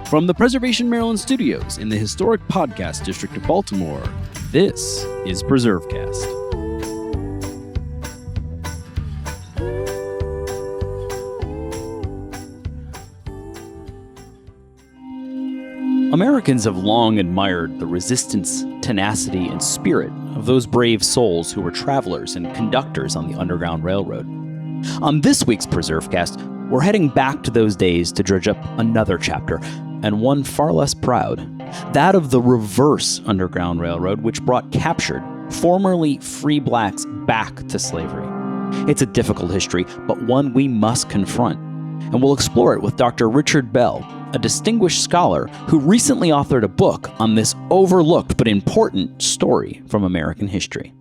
From the Preservation Maryland studios in the historic podcast district of Baltimore, this is PreserveCast. Americans have long admired the resistance, tenacity, and spirit of those brave souls who were travelers and conductors on the Underground Railroad. On this week's PreserveCast, we're heading back to those days to dredge up another chapter, and one far less proud, that of the reverse Underground Railroad, which brought captured, formerly free blacks back to slavery. It's a difficult history, but one we must confront, and we'll explore it with Dr. Richard Bell, a distinguished scholar who recently authored a book on this overlooked but important story from American history.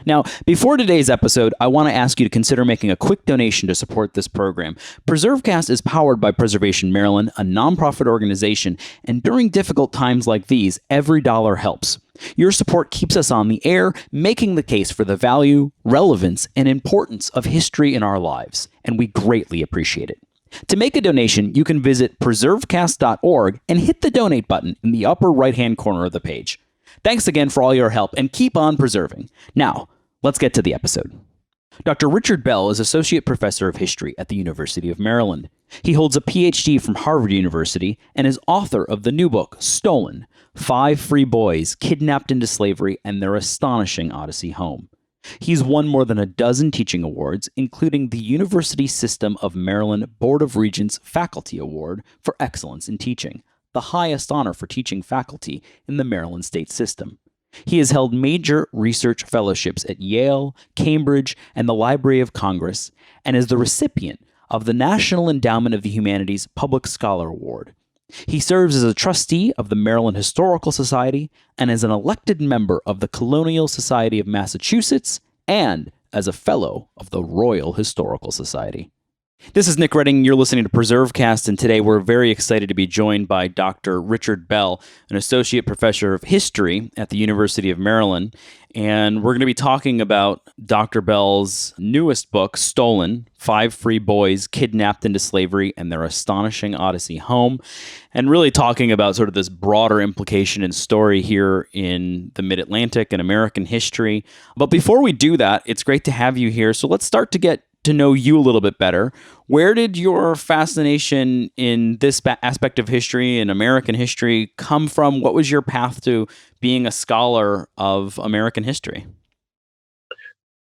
Now, before today's episode, I want to ask you to consider making a quick donation to support this program. PreserveCast is powered by Preservation Maryland, a nonprofit organization, and during difficult times like these, every dollar helps. Your support keeps us on the air, making the case for the value, relevance, and importance of history in our lives, and we greatly appreciate it. To make a donation, you can visit PreserveCast.org and hit the donate button in the upper right-hand corner of the page. Thanks again for all your help, and keep on preserving. Now, let's get to the episode. Dr. Richard Bell is Associate Professor of History at the University of Maryland. He holds a PhD from Harvard University and is author of the new book, Stolen: 5 Free Boys Kidnapped into Slavery and Their Astonishing Odyssey Home. He's won more than a dozen teaching awards, including the University System of Maryland Board of Regents Faculty Award for Excellence in Teaching, the highest honor for teaching faculty in the Maryland state system. He has held major research fellowships at Yale, Cambridge, and the Library of Congress, and is the recipient of the National Endowment of the Humanities Public Scholar Award. He serves as a trustee of the Maryland Historical Society and as an elected member of the Colonial Society of Massachusetts and as a fellow of the Royal Historical Society. This is Nick Redding. You're listening to PreserveCast, and today we're very excited to be joined by Dr. Richard Bell, an associate professor of history at the University of Maryland. And we're going to be talking about Dr. Bell's newest book, Stolen: 5 Free Boys Kidnapped into Slavery and Their Astonishing Odyssey Home, and really talking about sort of this broader implication and story here in the Mid-Atlantic and American history. But before we do that, it's great to have you here. So let's start to get to know you a little bit better. Where did your fascination in this aspect of history and American history come from? What was your path to being a scholar of American history?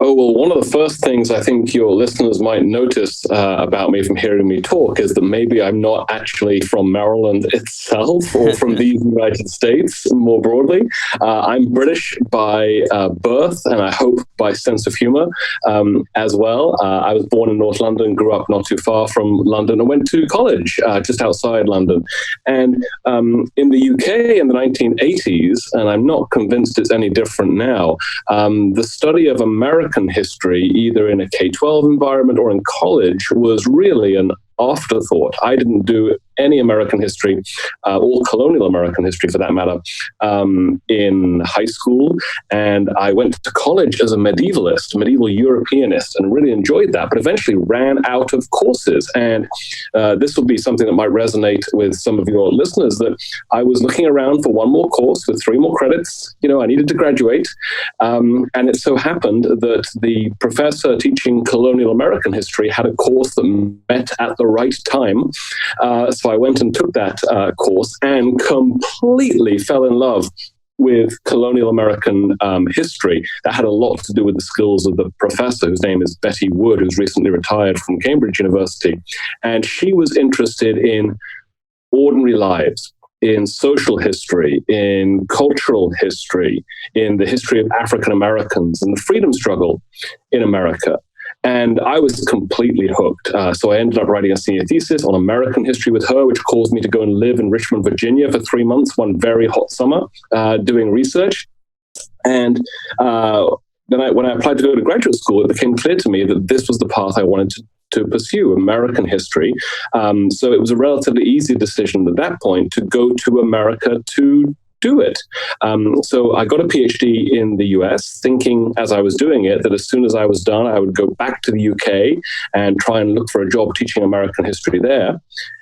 Oh, well, one of the first things I think your listeners might notice about me from hearing me talk is that maybe I'm not actually from Maryland itself or from the United States more broadly. I'm British by birth, and I hope by sense of humor as well. I was born in North London, grew up not too far from London, and went to college just outside London. And in the UK in the 1980s, and I'm not convinced it's any different now, the study of American history, either in a K-12 environment or in college, was really an afterthought. I didn't do any American history, or colonial American history for that matter, in high school. And I went to college as a medievalist, medieval Europeanist, and really enjoyed that, but eventually ran out of courses. And this will be something that might resonate with some of your listeners, that I was looking around for one more course with 3 more credits. I needed to graduate. And it so happened that the professor teaching colonial American history had a course that met at the right time. So I went and took that course and completely fell in love with colonial American history. That had a lot to do with the skills of the professor, whose name is Betty Wood, who's recently retired from Cambridge University. And she was interested in ordinary lives, in social history, in cultural history, in the history of African Americans and the freedom struggle in America. And I was completely hooked. So I ended up writing a senior thesis on American history with her, which caused me to go and live in Richmond, Virginia for 3 months, one very hot summer, doing research. And then when I applied to go to graduate school, it became clear to me that this was the path I wanted to pursue, American history. So it was a relatively easy decision at that point to go to America to do it. So I got a PhD in the US, thinking as I was doing it that as soon as I was done, I would go back to the UK and try and look for a job teaching American history there.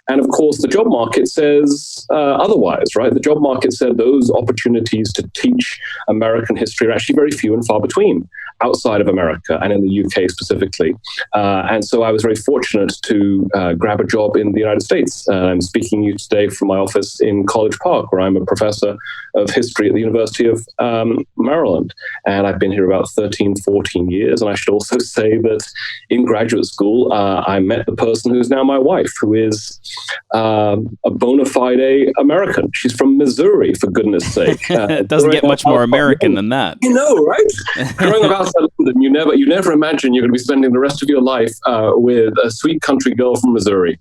And of course, the job market says otherwise, right? The job market said those opportunities to teach American history are actually very few and far between outside of America and in the UK specifically. And so I was very fortunate to grab a job in the United States. I'm speaking to you today from my office in College Park, where I'm a professor of history at the University of Maryland. And I've been here about 13, 14 years. And I should also say that in graduate school, I met the person who's now my wife, who is a bona fide American. She's from Missouri, for goodness sake. It doesn't get much more American than that. You know, right? Growing up outside London, you never imagine you're going to be spending the rest of your life with a sweet country girl from Missouri.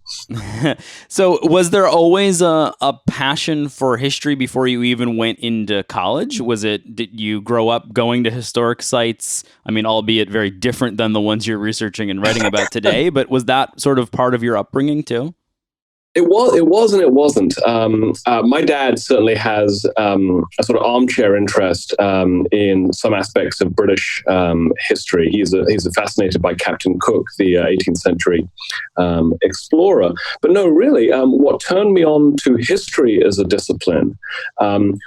So was there always a passion for history before you even went into college? Did you grow up going to historic sites? I mean, albeit very different than the ones you're researching and writing about today, but was that sort of part of your upbringing too? It was, and it wasn't. My dad certainly has a sort of armchair interest in some aspects of British history. He's fascinated by Captain Cook, the 18th century explorer. But no, really, what turned me on to history as a discipline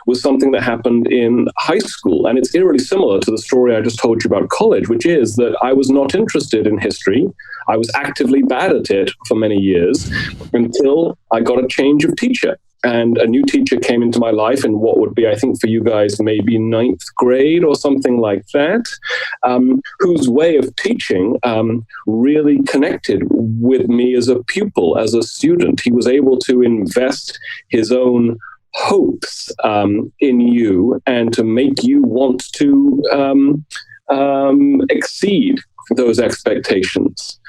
was something that happened in high school. And it's eerily similar to the story I just told you about college, which is that I was not interested in history. I was actively bad at it for many years until I got a change of teacher. And a new teacher came into my life in what would be, I think for you guys, maybe 9th grade or something like that, whose way of teaching really connected with me as a pupil, as a student. He was able to invest his own hopes in you and to make you want to exceed those expectations.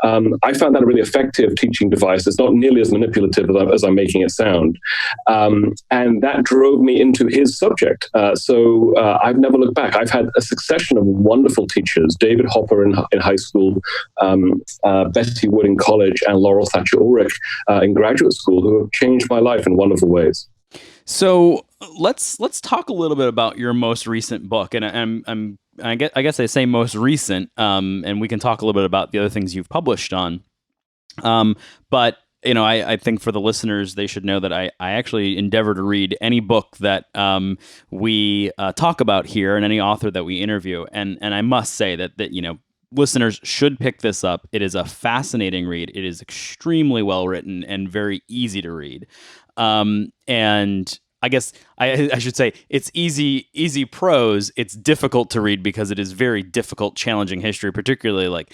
I found that a really effective teaching device. It's not nearly as manipulative as I'm making it sound. And that drove me into his subject. So I've never looked back. I've had a succession of wonderful teachers, David Hopper in high school, Betty Wood in college, and Laurel Thatcher Ulrich in graduate school, who have changed my life in wonderful ways. So let's talk a little bit about your most recent book, and I guess I say most recent, and we can talk a little bit about the other things you've published on. But I think for the listeners, they should know that I actually endeavor to read any book that we talk about here and any author that we interview, and I must say that listeners should pick this up. It is a fascinating read. It is extremely well written and very easy to read. And I guess I should say it's easy prose. It's difficult to read because it is very difficult, challenging history, particularly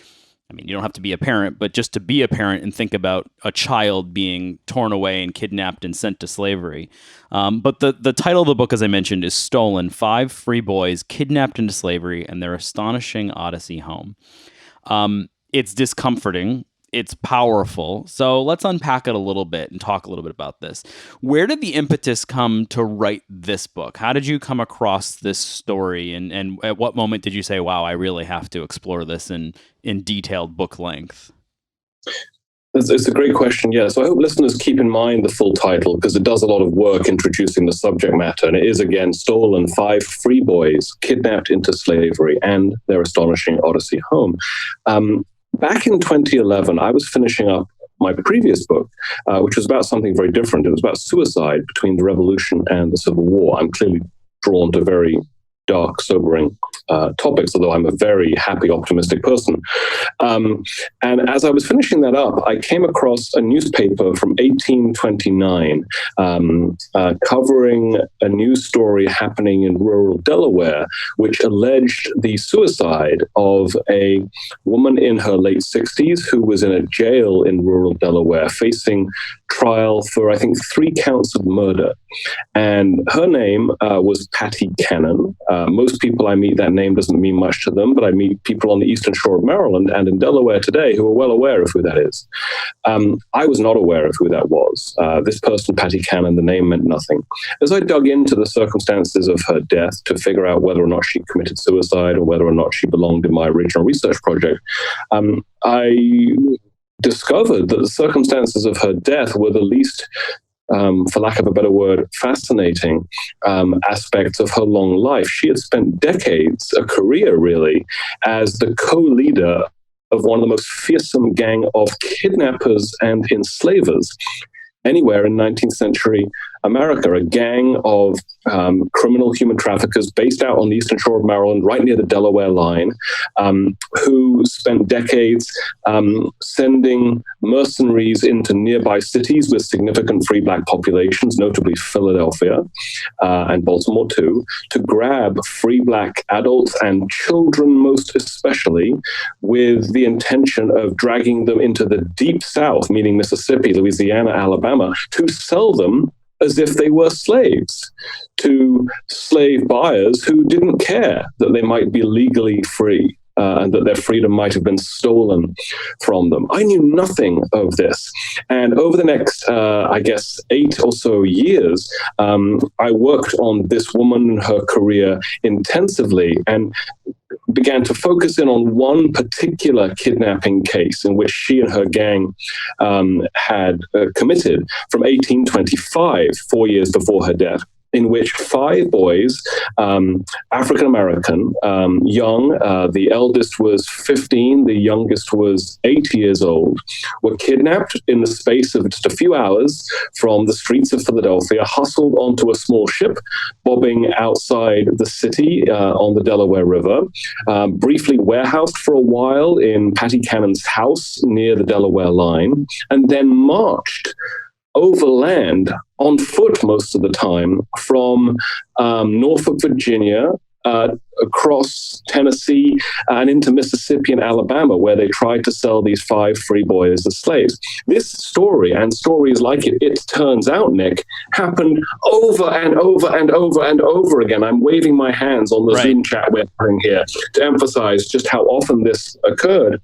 you don't have to be a parent, but just to be a parent and think about a child being torn away and kidnapped and sent to slavery. But the title of the book, as I mentioned, is Stolen: 5 Free Boys Kidnapped into Slavery and Their Astonishing Odyssey Home. It's discomforting. It's powerful. So let's unpack it a little bit and talk a little bit about this. Where did the impetus come to write this book? How did you come across this story? And at what moment did you say, wow, I really have to explore this in detailed book length? It's a great question, yeah. So I hope listeners keep in mind the full title, because it does a lot of work introducing the subject matter. And it is, again, Stolen: 5 Free Boys Kidnapped into Slavery and Their Astonishing Odyssey Home. Back in 2011, I was finishing up my previous book, which was about something very different. It was about suicide between the Revolution and the Civil War. I'm clearly drawn to very dark, sobering topics, although I'm a very happy, optimistic person. And as I was finishing that up, I came across a newspaper from 1829 covering a news story happening in rural Delaware, which alleged the suicide of a woman in her late 60s who was in a jail in rural Delaware facing trial for, I think, 3 counts of murder. And her name was Patty Cannon. Most people I meet, that name doesn't mean much to them, but I meet people on the eastern shore of Maryland and in Delaware today who are well aware of who that is. I was not aware of who that was. This person, Patty Cannon, the name meant nothing. As I dug into the circumstances of her death to figure out whether or not she committed suicide or whether or not she belonged in my original research project, I discovered that the circumstances of her death were the least for lack of a better word, fascinating aspects of her long life. She had spent decades, a career really, as the co-leader of one of the most fearsome gang of kidnappers and enslavers anywhere in 19th century America, a gang of criminal human traffickers based out on the eastern shore of Maryland, right near the Delaware line, who spent decades sending mercenaries into nearby cities with significant free black populations, notably Philadelphia and Baltimore too, to grab free black adults and children most especially, with the intention of dragging them into the deep South, meaning Mississippi, Louisiana, Alabama, to sell them as if they were slaves to slave buyers who didn't care that they might be legally free and that their freedom might have been stolen from them. I knew nothing of this. And over the next, 8 or so years, I worked on this woman and her career intensively and began to focus in on one particular kidnapping case in which she and her gang had committed from 1825, 4 years before her death, in which 5 boys, African-American, young, the eldest was 15, the youngest was 8 years old, were kidnapped in the space of just a few hours from the streets of Philadelphia, hustled onto a small ship bobbing outside the city on the Delaware River, briefly warehoused for a while in Patty Cannon's house near the Delaware line, and then marched overland on foot most of the time from Norfolk, Virginia, across Tennessee and into Mississippi and Alabama, where they tried to sell these 5 free boys as slaves. This story and stories like it turns out, Nick, happened over and over and over and over again. I'm waving my hands on the Zoom chat we're having here to emphasize just how often this occurred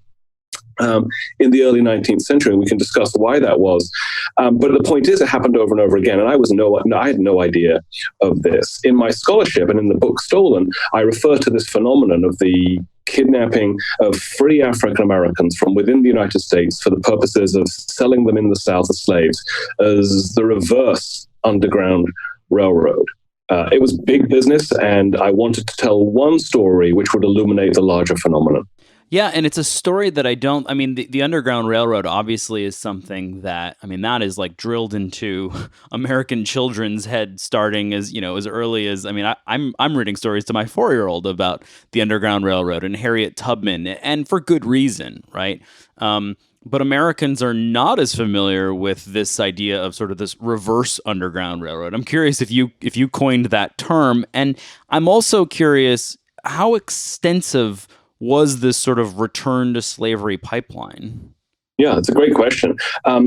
in the early 19th century, and we can discuss why that was. But the point is, it happened over and over again, and I had no idea of this. In my scholarship and in the book Stolen, I refer to this phenomenon of the kidnapping of free African Americans from within the United States for the purposes of selling them in the South as slaves as the reverse Underground Railroad. It was big business, and I wanted to tell one story which would illuminate the larger phenomenon. Yeah, and it's a story that the Underground Railroad obviously is something that, that is like drilled into American children's head starting as early as, I'm reading stories to my 4-year-old about the Underground Railroad and Harriet Tubman, and for good reason, right? But Americans are not as familiar with this idea of sort of this reverse Underground Railroad. I'm curious if you coined that term, and I'm also curious how extensive was this sort of return to slavery pipeline? Yeah, it's a great question.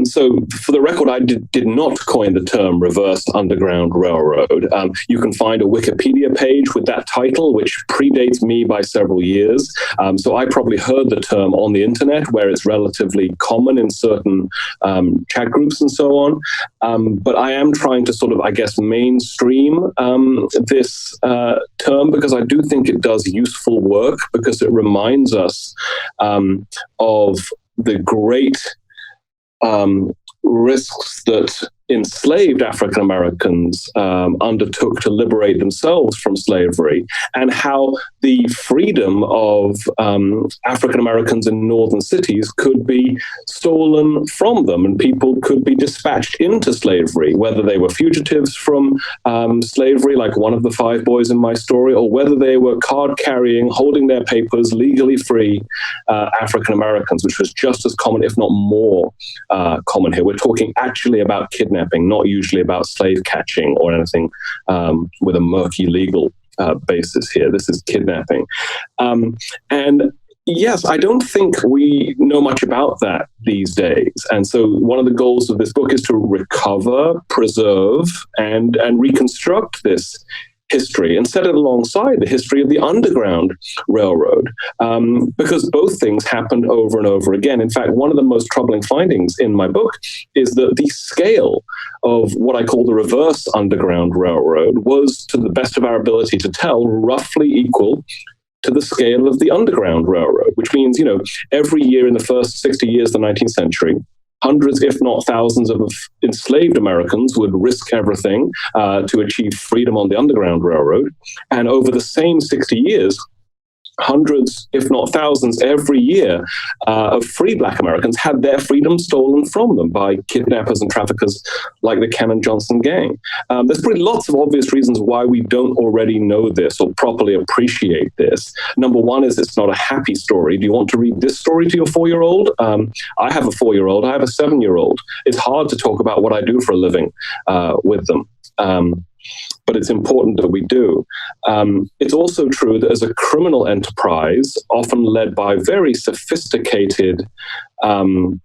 So for the record, I did not coin the term reverse Underground Railroad. You can find a Wikipedia page with that title, which predates me by several years. So I probably heard the term on the internet, where it's relatively common in certain chat groups and so on. But I am trying to sort of, mainstream this term, because I do think it does useful work, because it reminds us of the great risks that enslaved African Americans undertook to liberate themselves from slavery, and how the freedom of African Americans in northern cities could be stolen from them, and people could be dispatched into slavery, whether they were fugitives from slavery, like one of the 5 boys in my story, or whether they were card-carrying, holding their papers, legally free African Americans, which was just as common, if not more common here. We're talking actually about kidnapping, not usually about slave catching or anything with a murky legal basis here. This is kidnapping. And yes, I don't think we know much about that these days. And so one of the goals of this book is to recover, preserve, and reconstruct this history and set it alongside the history of the Underground Railroad, because both things happened over and over again. In fact, one of the most troubling findings in my book is that the scale of what I call the reverse Underground Railroad was, to the best of our ability to tell, roughly equal to the scale of the Underground Railroad, which means, every year in the first 60 years of the 19th century, hundreds, if not thousands, of enslaved Americans would risk everything to achieve freedom on the Underground Railroad. And over the same 60 years, hundreds, if not thousands, every year of free Black Americans had their freedom stolen from them by kidnappers and traffickers like the Cannon Johnson gang. There's probably lots of obvious reasons why we don't already know this or properly appreciate this. Number one is it's not a happy story. Do you want to read this story to your 4-year-old? I have a 4-year-old. I have a 7-year-old. It's hard to talk about what I do for a living with them. But it's important that we do. It's also true that as a criminal enterprise, often led by very sophisticated outlaws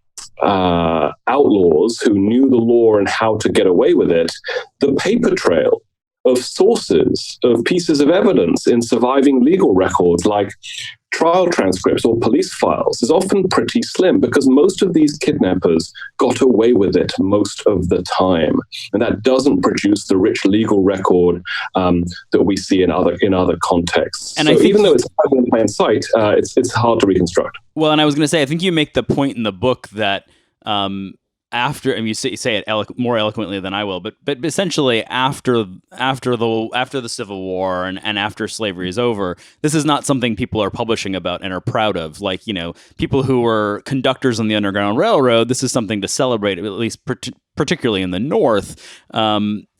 who knew the law and how to get away with it, the paper trail of sources, of pieces of evidence in surviving legal records like trial transcripts or police files is often pretty slim because most of these kidnappers got away with it most of the time. And that doesn't produce the rich legal record that we see in other contexts. And so even though it's in plain sight, it's hard to reconstruct. Well, and I was going to say, I think you make the point in the book that after, and you say it more eloquently than I will, but essentially after the Civil War and after slavery is over, this is not something people are publishing about and are proud of. Like, people who were conductors on the Underground Railroad, this is something to celebrate, at least particularly in the North.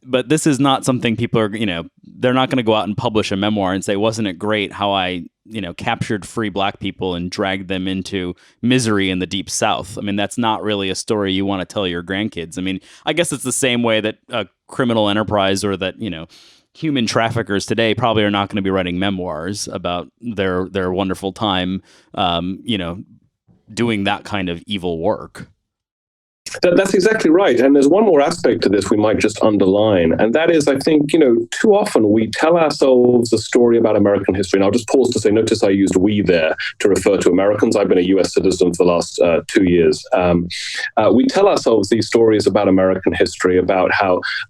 But this is not something people are, they're not going to go out and publish a memoir and say, wasn't it great how I, captured free Black people and dragged them into misery in the Deep South. I mean, that's not really a story you want to tell your grandkids. I mean, I guess it's the same way that a criminal enterprise or that, human traffickers today probably are not going to be writing memoirs about their wonderful time, doing that kind of evil work. That's exactly right. And there's one more aspect to this we might just underline. And that is, I think, too often we tell ourselves a story about American history. And I'll just pause to say, notice I used we there to refer to Americans. I've been a US citizen for the last 2 years. We tell ourselves these stories about American history, about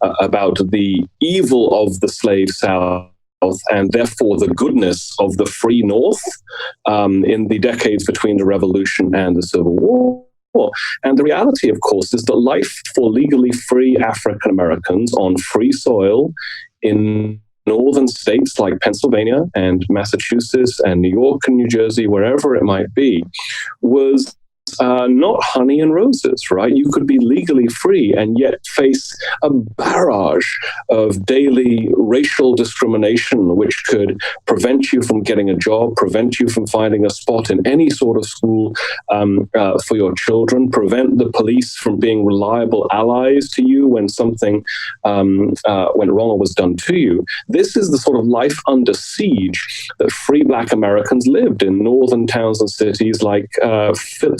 the evil of the slave South, and therefore the goodness of the free North in the decades between the Revolution and the Civil War. And the reality, of course, is that life for legally free African Americans on free soil in northern states like Pennsylvania and Massachusetts and New York and New Jersey, wherever it might be, was not honey and roses, right? You could be legally free and yet face a barrage of daily racial discrimination, which could prevent you from getting a job, prevent you from finding a spot in any sort of school for your children, prevent the police from being reliable allies to you when something went wrong or was done to you. This is the sort of life under siege that free Black Americans lived in northern towns and cities like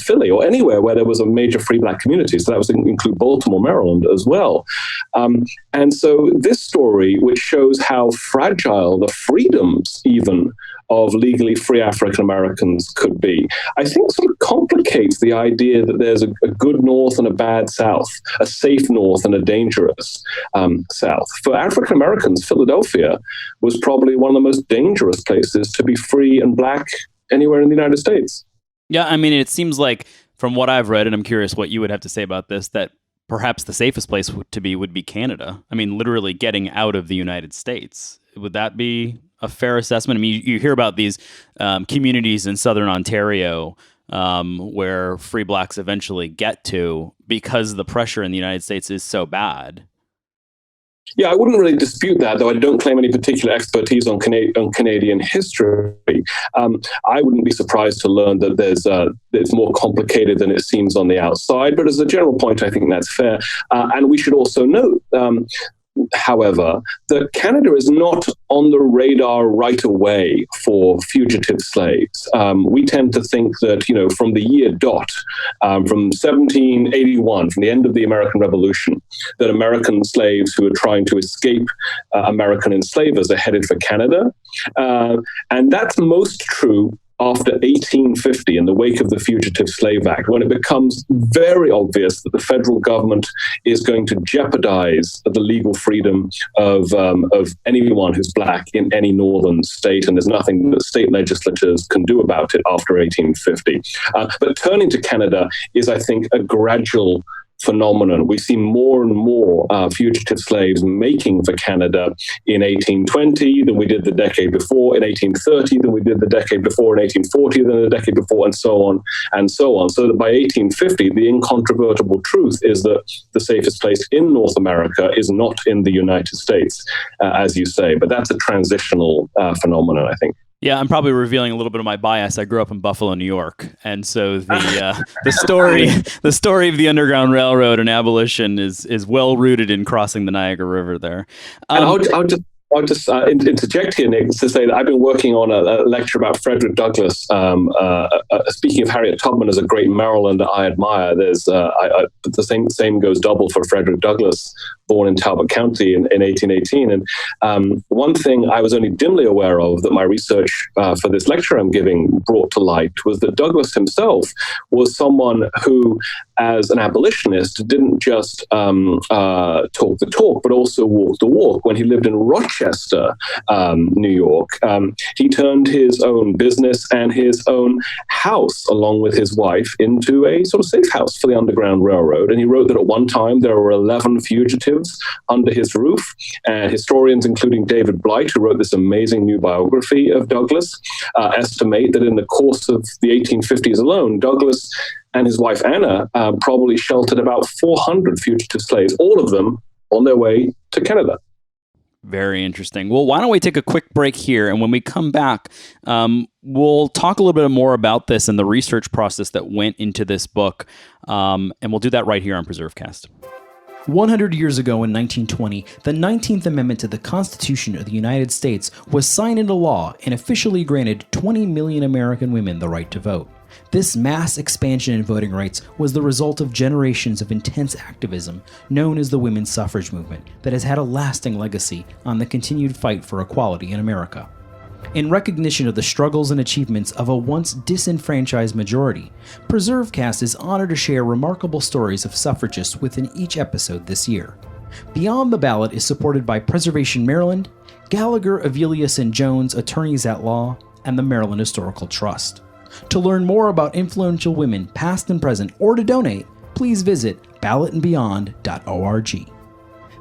Philly, or anywhere where there was a major free Black community. So that was include Baltimore, Maryland as well. And so this story, which shows how fragile the freedoms even of legally free African Americans could be, I think sort of complicates the idea that there's a good North and a bad South, a safe North and a dangerous South. For African Americans, Philadelphia was probably one of the most dangerous places to be free and Black anywhere in the United States. Yeah, I mean, it seems like from what I've read, and I'm curious what you would have to say about this, that perhaps the safest place to be would be Canada. I mean, literally getting out of the United States. Would that be a fair assessment? I mean, you hear about these communities in southern Ontario where free Blacks eventually get to because the pressure in the United States is so bad. Yeah, I wouldn't really dispute that, though I don't claim any particular expertise on Canadian history. I wouldn't be surprised to learn that it's more complicated than it seems on the outside. But as a general point, I think that's fair. And we should also note, however, that Canada is not on the radar right away for fugitive slaves. We tend to think that, from the year dot, from 1781, from the end of the American Revolution, that American slaves who are trying to escape American enslavers are headed for Canada. And that's most true after 1850, in the wake of the Fugitive Slave Act, when it becomes very obvious that the federal government is going to jeopardize the legal freedom of anyone who's black in any northern state, and there's nothing that state legislatures can do about it after 1850. But turning to Canada is, I think, a gradual phenomenon. We see more and more fugitive slaves making for Canada in 1820 than we did the decade before, in 1830 than we did the decade before, in 1840 than the decade before, and so on and so on. So that by 1850, the incontrovertible truth is that the safest place in North America is not in the United States, as you say. But that's a transitional phenomenon, I think. Yeah, I'm probably revealing a little bit of my bias. I grew up in Buffalo, New York, and so the story of the Underground Railroad and abolition is well rooted in crossing the Niagara River there. And I'll just interject here, Nick, to say that I've been working on a lecture about Frederick Douglass. Speaking of Harriet Tubman as a great Marylander I admire, there's the same goes double for Frederick Douglass, born in Talbot County in 1818. And one thing I was only dimly aware of that my research for this lecture I'm giving brought to light was that Douglass himself was someone who, as an abolitionist, didn't just talk the talk, but also walk the walk. When he lived in Rochester, New York, he turned his own business and his own house, along with his wife, into a sort of safe house for the Underground Railroad. And he wrote that at one time there were 11 fugitives under his roof. And historians, including David Blight, who wrote this amazing new biography of Douglass, estimate that in the course of the 1850s alone, Douglass and his wife Anna probably sheltered about 400 fugitive slaves, all of them on their way to Canada. Very interesting. Well, why don't we take a quick break here, and when we come back, we'll talk a little bit more about this and the research process that went into this book, and we'll do that right here on PreserveCast. 100 years ago in 1920, the 19th Amendment to the Constitution of the United States was signed into law and officially granted 20 million American women the right to vote. This mass expansion in voting rights was the result of generations of intense activism known as the women's suffrage movement that has had a lasting legacy on the continued fight for equality in America. In recognition of the struggles and achievements of a once disenfranchised majority, PreserveCast is honored to share remarkable stories of suffragists within each episode this year. Beyond the Ballot is supported by Preservation Maryland, Gallagher, Avelius & Jones Attorneys at Law, and the Maryland Historical Trust. To learn more about influential women, past and present, or to donate, please visit ballotandbeyond.org.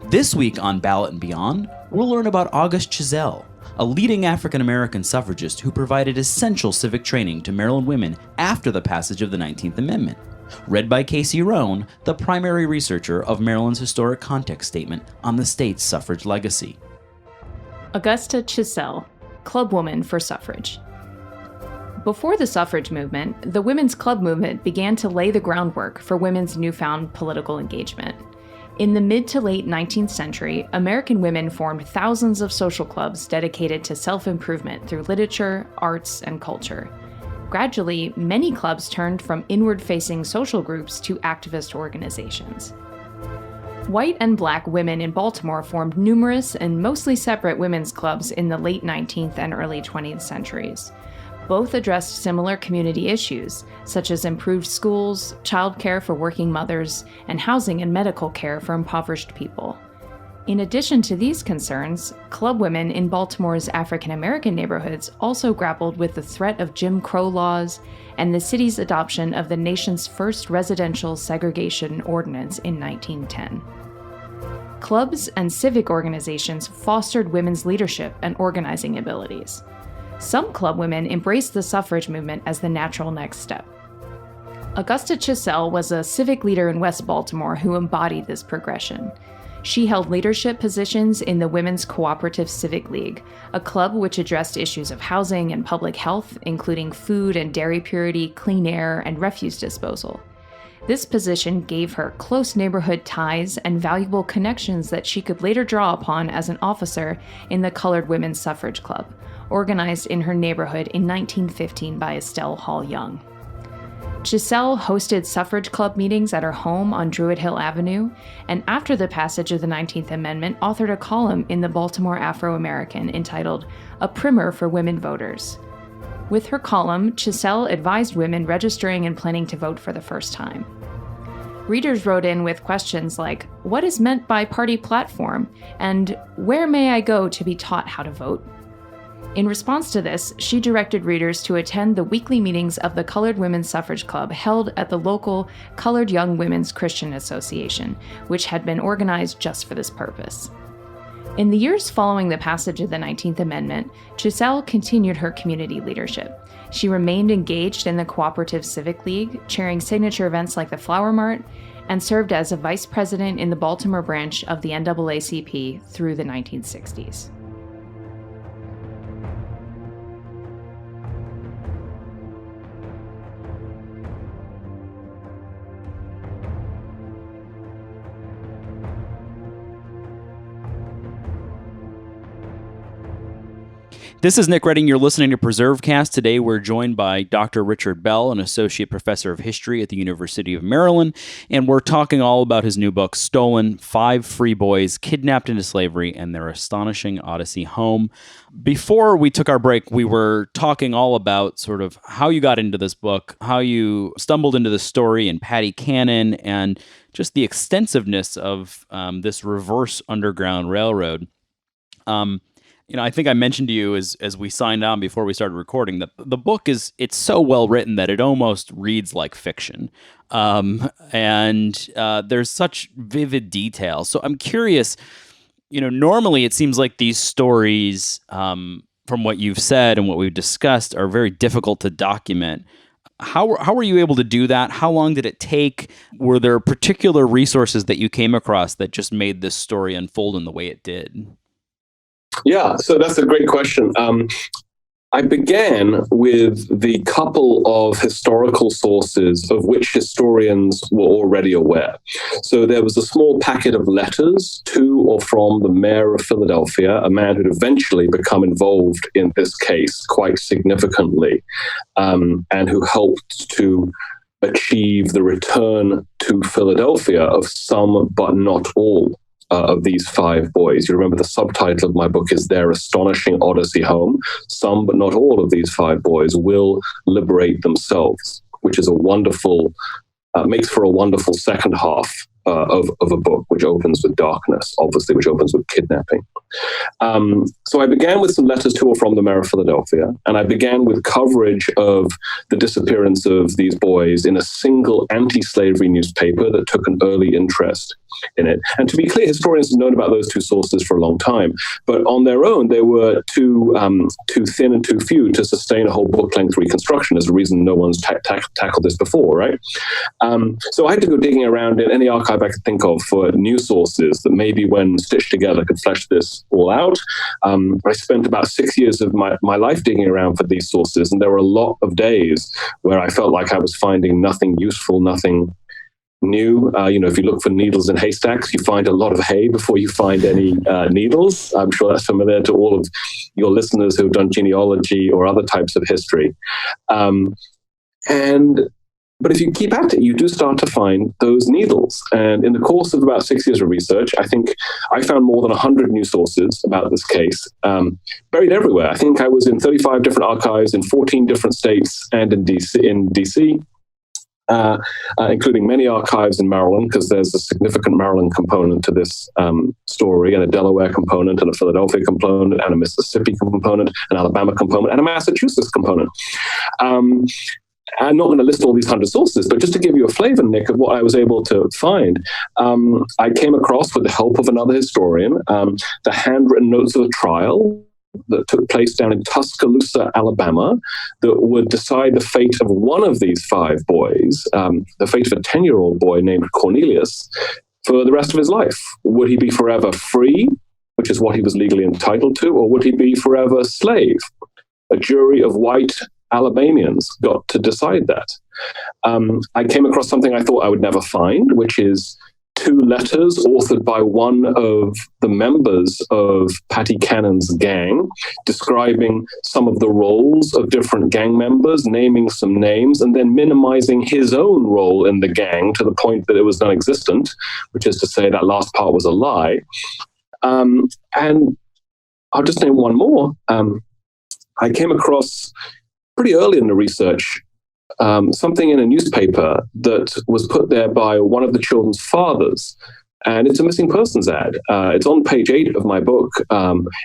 This week on Ballot and Beyond, we'll learn about August Chazelle, a leading African-American suffragist who provided essential civic training to Maryland women after the passage of the 19th Amendment. Read by Casey Roan, the primary researcher of Maryland's Historic Context Statement on the state's suffrage legacy. Augusta Chazelle, clubwoman for suffrage. Before the suffrage movement, the women's club movement began to lay the groundwork for women's newfound political engagement. In the mid to late 19th century, American women formed thousands of social clubs dedicated to self-improvement through literature, arts, and culture. Gradually, many clubs turned from inward-facing social groups to activist organizations. White and black women in Baltimore formed numerous and mostly separate women's clubs in the late 19th and early 20th centuries. Both addressed similar community issues, such as improved schools, childcare for working mothers, and housing and medical care for impoverished people. In addition to these concerns, club women in Baltimore's African American neighborhoods also grappled with the threat of Jim Crow laws and the city's adoption of the nation's first residential segregation ordinance in 1910. Clubs and civic organizations fostered women's leadership and organizing abilities. Some club women embraced the suffrage movement as the natural next step. Augusta Chazelle was a civic leader in West Baltimore who embodied this progression. She held leadership positions in the Women's Cooperative Civic League, a club which addressed issues of housing and public health, including food and dairy purity, clean air, and refuse disposal. This position gave her close neighborhood ties and valuable connections that she could later draw upon as an officer in the Colored Women's Suffrage Club, organized in her neighborhood in 1915 by Estelle Hall Young. Chazelle hosted suffrage club meetings at her home on Druid Hill Avenue, and after the passage of the 19th Amendment, authored a column in the Baltimore Afro-American entitled "A Primer for Women Voters." With her column, Chiselle advised women registering and planning to vote for the first time. Readers wrote in with questions like, what is meant by party platform? And where may I go to be taught how to vote? In response to this, she directed readers to attend the weekly meetings of the Colored Women's Suffrage Club held at the local Colored Young Women's Christian Association, which had been organized just for this purpose. In the years following the passage of the 19th Amendment, Chiselle continued her community leadership. She remained engaged in the Cooperative Civic League, chairing signature events like the Flower Mart, and served as a vice president in the Baltimore branch of the NAACP through the 1960s. This is Nick Redding. You're listening to PreserveCast. Today we're joined by Dr. Richard Bell, an associate professor of history at the University of Maryland, and we're talking all about his new book, Stolen: 5 Free Boys Kidnapped into Slavery and Their Astonishing Odyssey Home. Before we took our break, we were talking all about sort of how you got into this book, how you stumbled into the story and Patty Cannon, and just the extensiveness of this reverse Underground Railroad. I think I mentioned to you as we signed on before we started recording that the book it's so well written that it almost reads like fiction. And there's such vivid detail. So I'm curious, normally it seems like these stories, from what you've said and what we've discussed, are very difficult to document. How were you able to do that? How long did it take? Were there particular resources that you came across that just made this story unfold in the way it did? Yeah, so that's a great question. I began with the couple of historical sources of which historians were already aware. So there was a small packet of letters to or from the mayor of Philadelphia, a man who'd eventually become involved in this case quite significantly, and who helped to achieve the return to Philadelphia of some, but not all, of these 5 boys. You remember the subtitle of my book is Their Astonishing Odyssey Home. Some, but not all of these 5 boys will liberate themselves, which is makes for a wonderful second half of a book, which opens with darkness, obviously, which opens with kidnapping. So I began with some letters to or from the mayor of Philadelphia, and I began with coverage of the disappearance of these boys in a single anti-slavery newspaper that took an early interest in it. And to be clear, historians have known about those 2 sources for a long time, but on their own, they were too thin and too few to sustain a whole book-length reconstruction. There's a reason no one's tackled this before, right? So I had to go digging around in any archive I could think of for news sources that maybe when stitched together could flesh this all out. I spent about 6 years of my life digging around for these sources, and there were a lot of days where I felt like I was finding nothing useful, nothing new. If you look for needles in haystacks, you find a lot of hay before you find any needles. I'm sure that's familiar to all of your listeners who have done genealogy or other types of history. But if you keep at it, you do start to find those needles. And in the course of about 6 years of research, I think I found more than 100 news sources about this case, buried everywhere. I think I was in 35 different archives in 14 different states and in DC. Including many archives in Maryland, because there's a significant Maryland component to this story, and a Delaware component, and a Philadelphia component, and a Mississippi component, an Alabama component, and a Massachusetts component. I'm not going to list all these 100 sources, but just to give you a flavor, Nick, of what I was able to find, I came across, with the help of another historian, the handwritten notes of the trial that took place down in Tuscaloosa, Alabama, that would decide the fate of one of these 5 boys, the fate of a 10-year-old boy named Cornelius, for the rest of his life. Would he be forever free, which is what he was legally entitled to, or would he be forever slave? A jury of white Alabamians got to decide that. I came across something I thought I would never find, which is 2 letters authored by one of the members of Patty Cannon's gang, describing some of the roles of different gang members, naming some names, and then minimizing his own role in the gang to the point that it was non-existent, which is to say that last part was a lie. And I'll just name one more. I came across pretty early in the research, something in a newspaper that was put there by one of the children's fathers. And it's a missing persons ad. It's on page 8 of my book.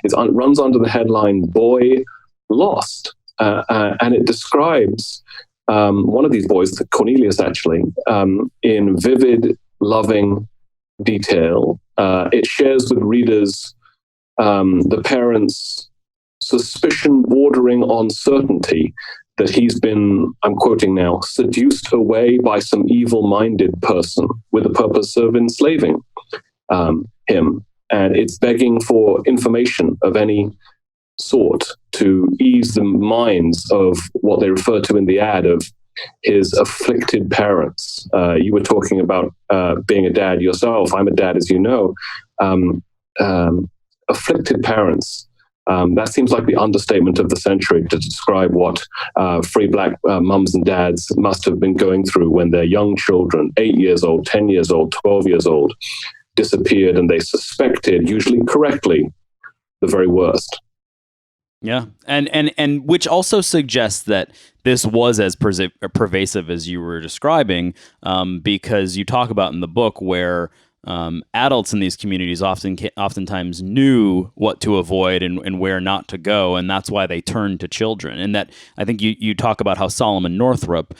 It runs under the headline, Boy Lost. And it describes one of these boys, Cornelius actually, in vivid, loving detail. It shares with readers the parents' suspicion bordering on certainty that he's been, I'm quoting now, seduced away by some evil-minded person with the purpose of enslaving him. And it's begging for information of any sort to ease the minds of what they refer to in the ad of his afflicted parents. You were talking about being a dad yourself. I'm a dad, as you know. Afflicted parents. That seems like the understatement of the century to describe what free black mums and dads must have been going through when their young children, 8 years old, 10 years old, 12 years old, disappeared, and they suspected, usually correctly, the very worst. Yeah, and which also suggests that this was as pervasive as you were describing, because you talk about in the book where adults in these communities oftentimes knew what to avoid and where not to go, and that's why they turned to children. And that, I think you talk about how Solomon Northup,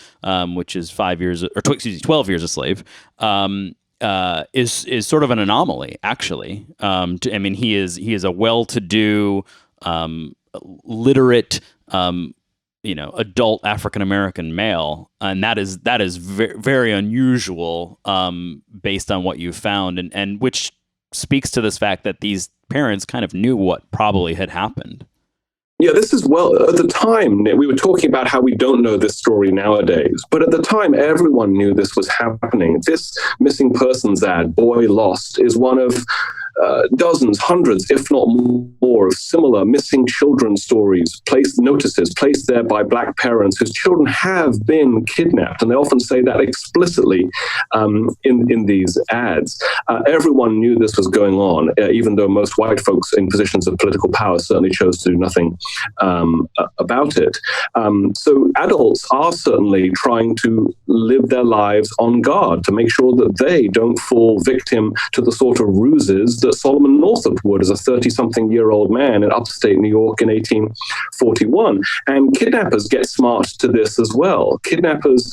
which is 12 years a slave, is sort of an anomaly, actually. He is a well-to-do, literate, adult African American male, and that is very, very unusual, based on what you found, and which speaks to this fact that these parents kind of knew what probably had happened. Yeah, this is, well, at the time, we were talking about how we don't know this story nowadays, but at the time, everyone knew this was happening. This missing persons ad, Boy Lost, is one of dozens, hundreds, if not more, of similar missing children stories, notices placed there by black parents whose children have been kidnapped. And they often say that explicitly in these ads. Everyone knew this was going on, even though most white folks in positions of political power certainly chose to do nothing about it. So adults are certainly trying to live their lives on guard to make sure that they don't fall victim to the sort of ruses that Solomon Northup would as a 30-something-year-old man in upstate New York in 1841. And kidnappers get smart to this as well. Kidnappers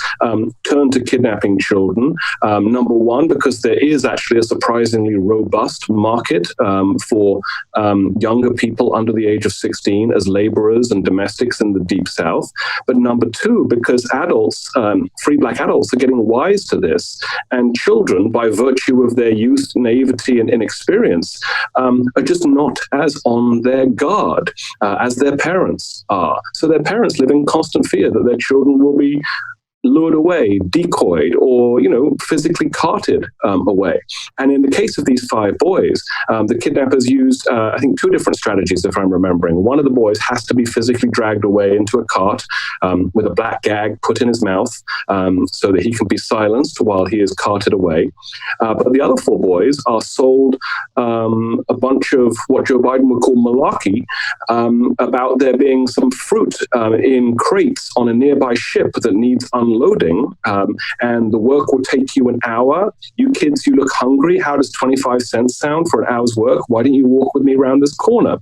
turn to kidnapping children, number one, because there is actually a surprisingly robust market for younger people under the age of 16 as laborers and domestics in the Deep South. But number two, because adults, free black adults, are getting wise to this, and children, by virtue of their youth, naivety, and inexperience, are just not as on their guard as their parents are. So their parents live in constant fear that their children will be lured away, decoyed, or, physically carted away. And in the case of these 5 boys, the kidnappers used, I think, 2 different strategies, if I'm remembering. One of the boys has to be physically dragged away into a cart with a black gag put in his mouth so that he can be silenced while he is carted away. But the other 4 boys are sold a bunch of what Joe Biden would call malarkey about there being some fruit in crates on a nearby ship that needs unloading, and the work will take you an hour. You kids, you look hungry. How does 25 cents sound for an hour's work? Why don't you walk with me around this corner?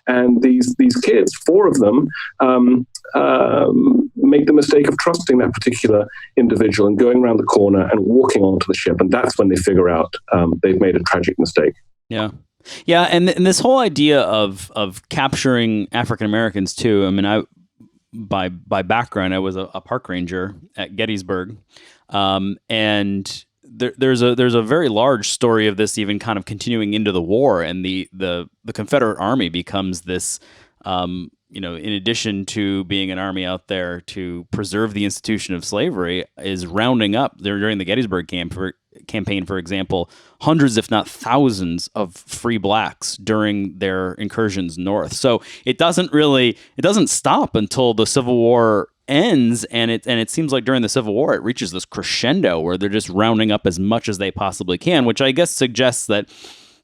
And these kids, 4 of them, make the mistake of trusting that particular individual and going around the corner and walking onto the ship. And that's when they figure out they've made a tragic mistake. Yeah. Yeah, and this whole idea of capturing African Americans too. I mean, by background, I was a park ranger at Gettysburg, and there's a very large story of this even kind of continuing into the war, and the Confederate Army becomes this, in addition to being an army out there to preserve the institution of slavery, is rounding up during the Gettysburg campaign, for example, hundreds, if not thousands, of free blacks during their incursions north. So it doesn't stop until the Civil War ends, and it seems like during the Civil War it reaches this crescendo where they're just rounding up as much as they possibly can, which I guess suggests that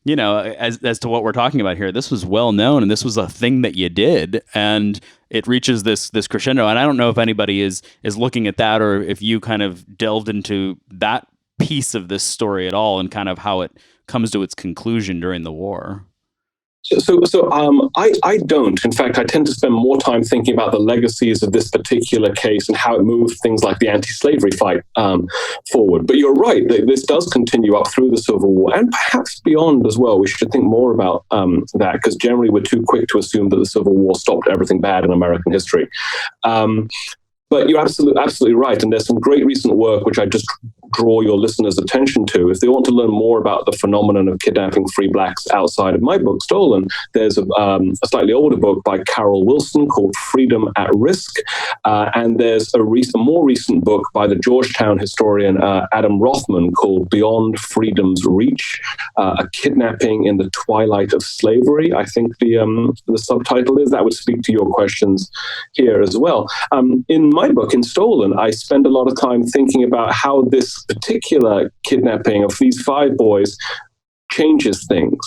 as to what we're talking about here, this was well known, and this was a thing that you did, and it reaches this crescendo. And I don't know if anybody is looking at that, or if you kind of delved into that piece of this story at all, and kind of how it comes to its conclusion during the war. I don't. In fact, I tend to spend more time thinking about the legacies of this particular case and how it moved things like the anti-slavery fight forward. But you're right, this does continue up through the Civil War and perhaps beyond as well. We should think more about that, because generally we're too quick to assume that the Civil War stopped everything bad in American history. But you're absolutely right. And there's some great recent work which I just draw your listeners' attention to. If they want to learn more about the phenomenon of kidnapping free blacks outside of my book, Stolen, there's a slightly older book by Carol Wilson called Freedom at Risk. And there's a more recent book by the Georgetown historian Adam Rothman called Beyond Freedom's Reach, a kidnapping in the twilight of slavery, I think the subtitle is. That would speak to your questions here as well. In my book, in Stolen, I spend a lot of time thinking about how this particular kidnapping of these 5 boys changes things.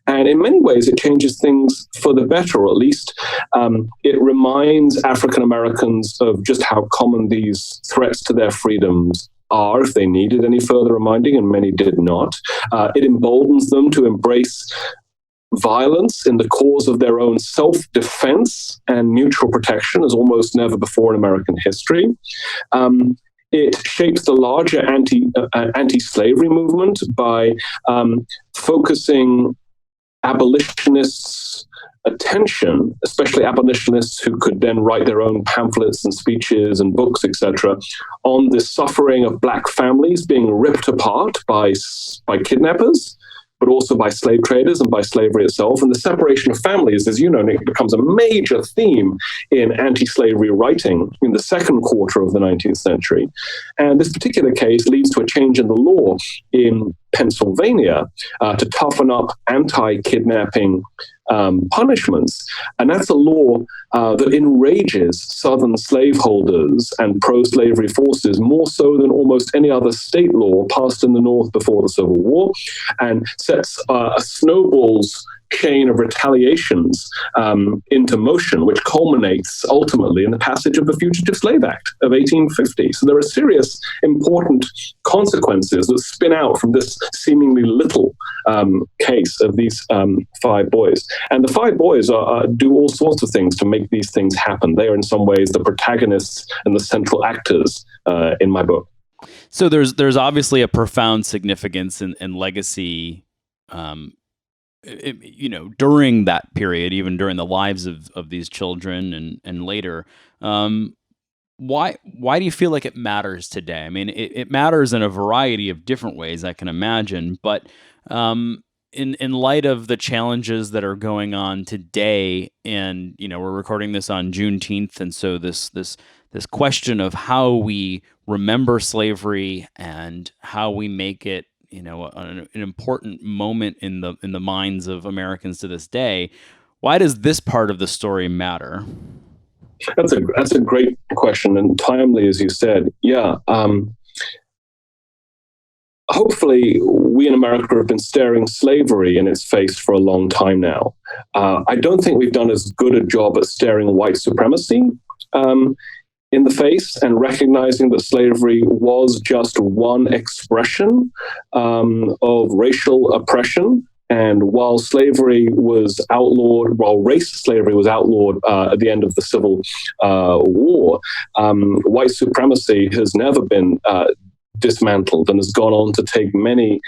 And in many ways, it changes things for the better, or at least it reminds African Americans of just how common these threats to their freedoms are, if they needed any further reminding, and many did not. It emboldens them to embrace violence in the cause of their own self-defense and mutual protection as almost never before in American history. It shapes the larger anti-slavery movement by focusing abolitionists' attention, especially abolitionists who could then write their own pamphlets and speeches and books, etc., on the suffering of black families being ripped apart by kidnappers, but also by slave traders and by slavery itself. And the separation of families, as you know, Nick, becomes a major theme in anti-slavery writing in the second quarter of the 19th century. And this particular case leads to a change in the law in Pennsylvania to toughen up anti-kidnapping punishments. And that's a law that enrages Southern slaveholders and pro-slavery forces more so than almost any other state law passed in the North before the Civil War, and sets a snowball's chain of retaliations into motion, which culminates ultimately in the passage of the Fugitive Slave Act of 1850. So there are serious, important consequences that spin out from this seemingly little case of these 5 boys. And the 5 boys do all sorts of things to make these things happen. They are in some ways the protagonists and the central actors in my book. So there's obviously a profound significance and legacy during that period, even during the lives of these children and later. Why do you feel like it matters today? I mean, it matters in a variety of different ways, I can imagine, but in light of the challenges that are going on today, and we're recording this on Juneteenth, and so this question of how we remember slavery and how we make it an important moment in the minds of Americans to this day. Why does this part of the story matter? That's a great question, and timely, as you said. Yeah. Hopefully, we in America have been staring slavery in its face for a long time now. I don't think we've done as good a job at staring white supremacy in the face and recognizing that slavery was just one expression of racial oppression. And while slavery was outlawed, while race slavery was outlawed at the end of the Civil War, white supremacy has never been dismantled and has gone on to take many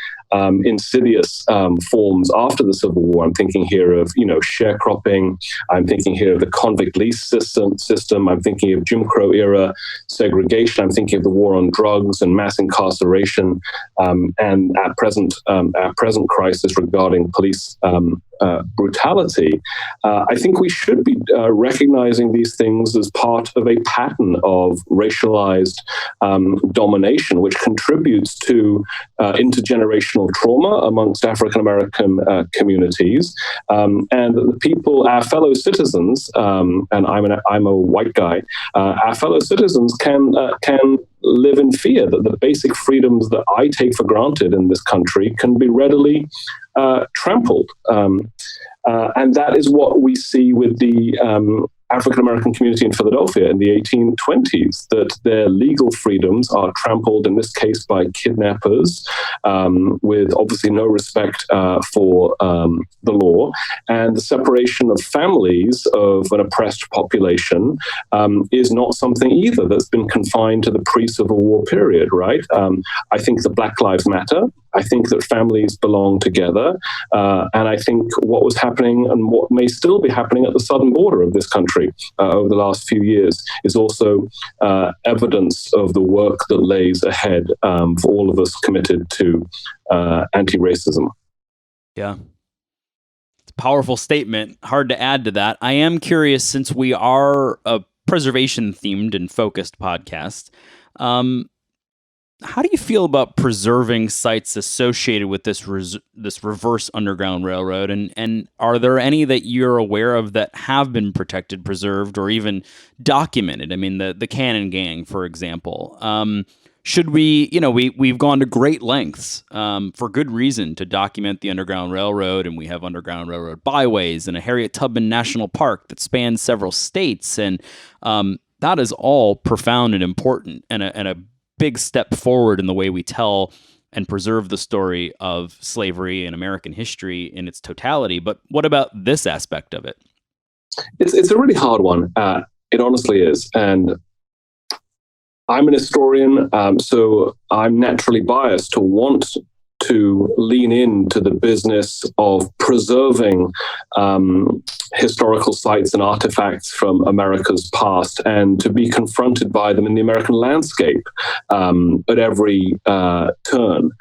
insidious forms after the Civil War. I'm thinking here of, sharecropping. I'm thinking here of the convict lease system. I'm thinking of Jim Crow era segregation. I'm thinking of the war on drugs and mass incarceration, and our present crisis regarding police brutality. I think we should be recognizing these things as part of a pattern of racialized domination, which contributes to intergenerational trauma amongst African American communities, and the people, our fellow citizens, and I'm a white guy, our fellow citizens can live in fear that the basic freedoms that I take for granted in this country can be readily trampled. And that is what we see with the African-American community in Philadelphia in the 1820s, that their legal freedoms are trampled, in this case by kidnappers, with obviously no respect for the law. And the separation of families of an oppressed population is not something either that's been confined to the pre-Civil War period, right? I think that Black Lives Matter. I think that families belong together. And I think what was happening and what may still be happening at the southern border of this country over the last few years is also evidence of the work that lays ahead for all of us committed to anti-racism. Yeah. It's a powerful statement. Hard to add to that. I am curious, since we are a preservation-themed and focused podcast, how do you feel about preserving sites associated with this reverse Underground Railroad? And are there any that you're aware of that have been protected, preserved, or even documented? I mean, the Cannon Gang, for example. Should we, we've gone to great lengths for good reason to document the Underground Railroad, and we have Underground Railroad byways and a Harriet Tubman National Park that spans several states. And that is all profound and important and a big step forward in the way we tell and preserve the story of slavery and American history in its totality. But what about this aspect of it? It's a really hard one. It honestly is. And I'm an historian, so I'm naturally biased to want to lean into the business of preserving historical sites and artifacts from America's past, and to be confronted by them in the American landscape at every turn.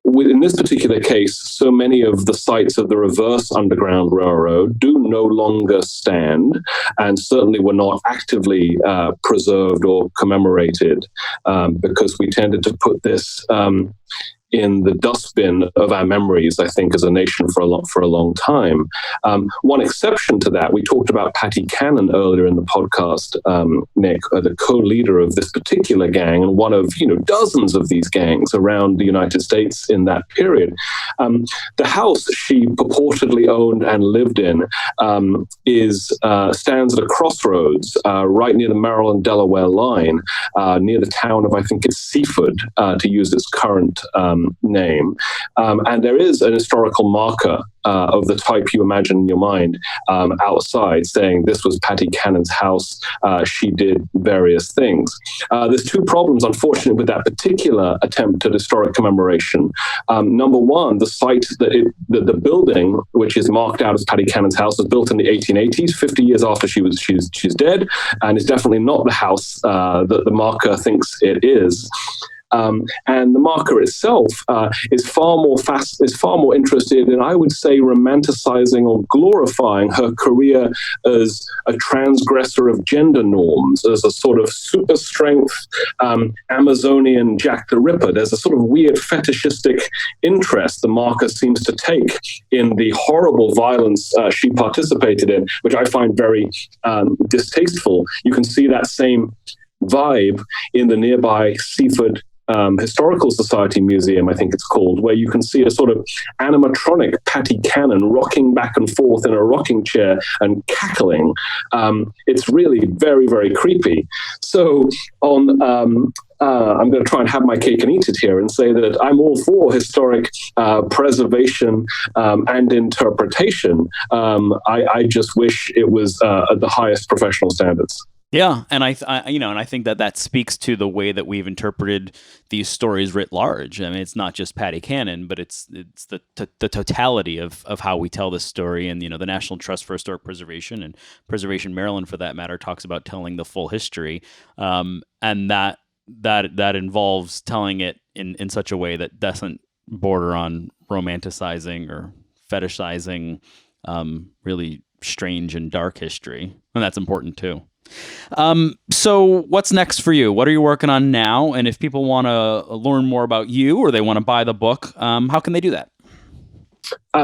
In this particular case, so many of the sites of the reverse Underground Railroad do no longer stand, and certainly were not actively preserved or commemorated, because we tended to put this in the dustbin of our memories, I think, as a nation for a long time. One exception to that, we talked about Patty Cannon earlier in the podcast, Nick, the co-leader of this particular gang, and one of dozens of these gangs around the United States in that period. The house she purportedly owned and lived in stands at a crossroads right near the Maryland-Delaware line, near the town of, I think it's Seaford, to use its current name. And there is an historical marker of the type you imagine in your mind outside, saying this was Patty Cannon's house. She did various things. There's two problems, unfortunately, with that particular attempt at historic commemoration. Number one, the site, the building, which is marked out as Patty Cannon's house, was built in the 1880s, 50 years after she's dead, and is definitely not the house that the marker thinks it is. And the marker itself is far more interested in, I would say, romanticizing or glorifying her career as a transgressor of gender norms, as a sort of super strength Amazonian Jack the Ripper. There's a sort of weird fetishistic interest the marker seems to take in the horrible violence she participated in, which I find very distasteful. You can see that same vibe in the nearby Seaford Historical Society Museum, I think it's called, where you can see a sort of animatronic Patty Cannon rocking back and forth in a rocking chair and cackling. It's really very, very creepy. So I'm going to try and have my cake and eat it here and say that I'm all for historic preservation and interpretation. I just wish it was at the highest professional standards. Yeah, and I think that speaks to the way that we've interpreted these stories writ large. I mean, it's not just Patty Cannon, but it's the totality of how we tell this story. And the National Trust for Historic Preservation and Preservation Maryland, for that matter, talks about telling the full history, and that involves telling it in such a way that doesn't border on romanticizing or fetishizing really strange and dark history, and that's important too. So what's next for you? What are you working on now? And if people want to learn more about you or they want to buy the book, how can they do that?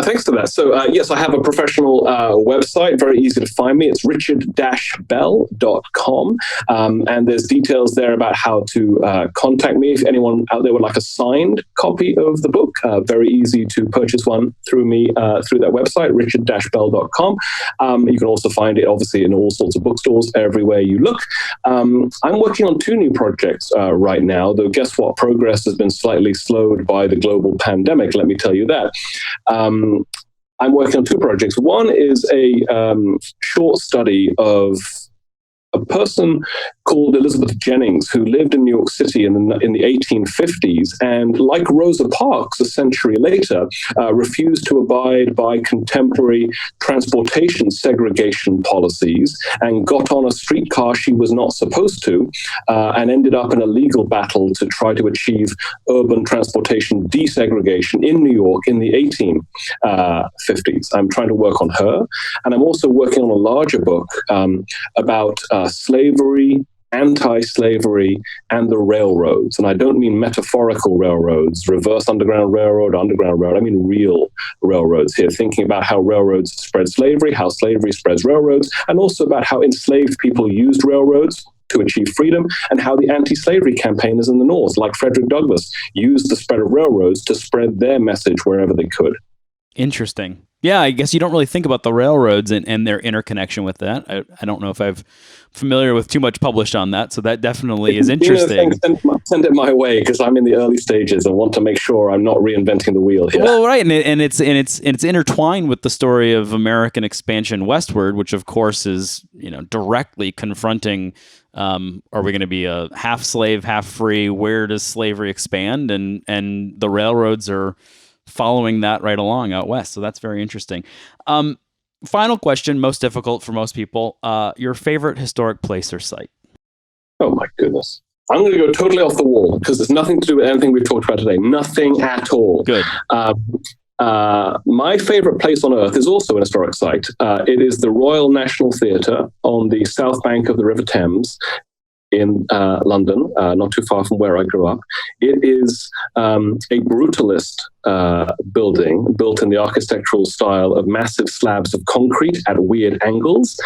Thanks for that. So, yes, I have a professional website, very easy to find me. It's richard-bell.com. And there's details there about how to contact me. If anyone out there would like a signed copy of the book, very easy to purchase one through me, through that website, richard-bell.com. You can also find it, obviously, in all sorts of bookstores everywhere you look. I'm working on 2 new projects right now, though guess what? Progress has been slightly slowed by the global pandemic, let me tell you that. I'm working on 2 projects. One is a short study of a person called Elizabeth Jennings, who lived in New York City in the 1850s, and like Rosa Parks a century later, refused to abide by contemporary transportation segregation policies and got on a streetcar she was not supposed to, and ended up in a legal battle to try to achieve urban transportation desegregation in New York in the 1850s. I'm trying to work on her, and I'm also working on a larger book about slavery, anti-slavery, and the railroads. And I don't mean metaphorical railroads, reverse underground railroad, underground railroad. I mean real railroads here, thinking about how railroads spread slavery, how slavery spreads railroads, and also about how enslaved people used railroads to achieve freedom, and how the anti-slavery campaigners in the North, like Frederick Douglass, used the spread of railroads to spread their message wherever they could. Interesting. Yeah, I guess you don't really think about the railroads and their interconnection with that. I don't know if I'm familiar with too much published on that, so that definitely is interesting. Send it my way, because I'm in the early stages and want to make sure I'm not reinventing the wheel here. Well, right, and it's intertwined with the story of American expansion westward, which of course is directly confronting. Are we going to be a half slave, half free? Where does slavery expand? And the railroads are following that right along out west. So that's very interesting. Final question, most difficult for most people. Your favorite historic place or site? Oh my goodness. I'm going to go totally off the wall, because there's nothing to do with anything we've talked about today. Nothing at all. Good. My favorite place on earth is also an historic site. It is the Royal National Theatre on the south bank of the River Thames in London, not too far from where I grew up. It is a brutalist building built in the architectural style of massive slabs of concrete at weird angles.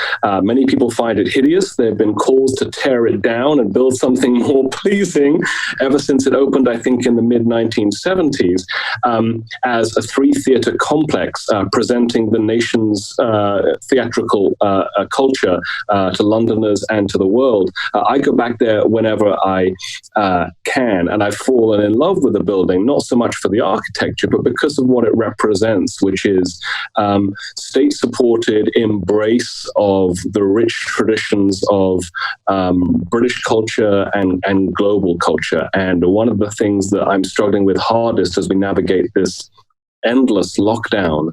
Many people find it hideous. There have been calls to tear it down and build something more pleasing ever since it opened, I think, in the mid-1970s, as a 3-theatre complex presenting the nation's theatrical culture to Londoners and to the world. I go back there whenever I can, and I've fallen in love with the building, not so much for the architecture, but because of what it represents, which is state-supported embrace of the rich traditions of British culture and global culture. And one of the things that I'm struggling with hardest as we navigate this endless lockdown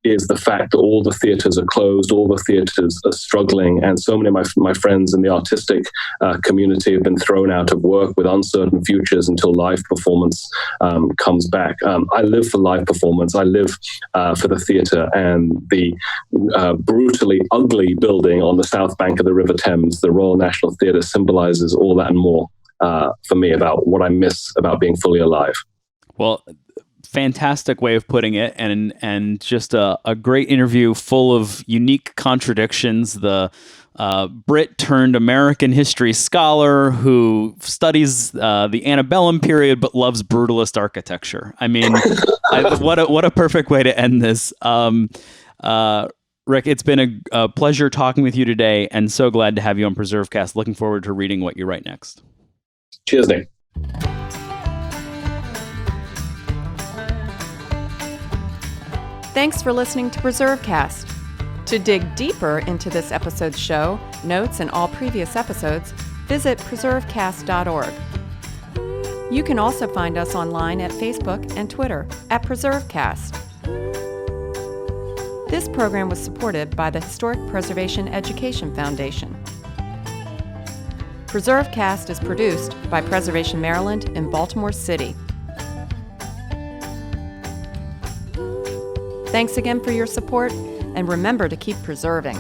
is the fact that all the theaters are closed, all the theaters are struggling, and so many of my friends in the artistic community have been thrown out of work with uncertain futures until live performance comes back. I live for live performance. I live for the theater, and the brutally ugly building on the south bank of the River Thames, the Royal National Theatre, symbolizes all that and more for me about what I miss about being fully alive. Well, fantastic way of putting it, and just a great interview full of unique contradictions. The Brit turned American history scholar who studies the antebellum period but loves brutalist architecture. I mean, what a perfect way to end this. Rick, it's been a pleasure talking with you today, and so glad to have you on PreserveCast. Looking forward to reading what you write next. Cheers, Nick. Thanks for listening to PreserveCast. To dig deeper into this episode's show, notes, and all previous episodes, visit preservecast.org. You can also find us online at Facebook and Twitter at PreserveCast. This program was supported by the Historic Preservation Education Foundation. PreserveCast is produced by Preservation Maryland in Baltimore City. Thanks again for your support, and remember to keep preserving.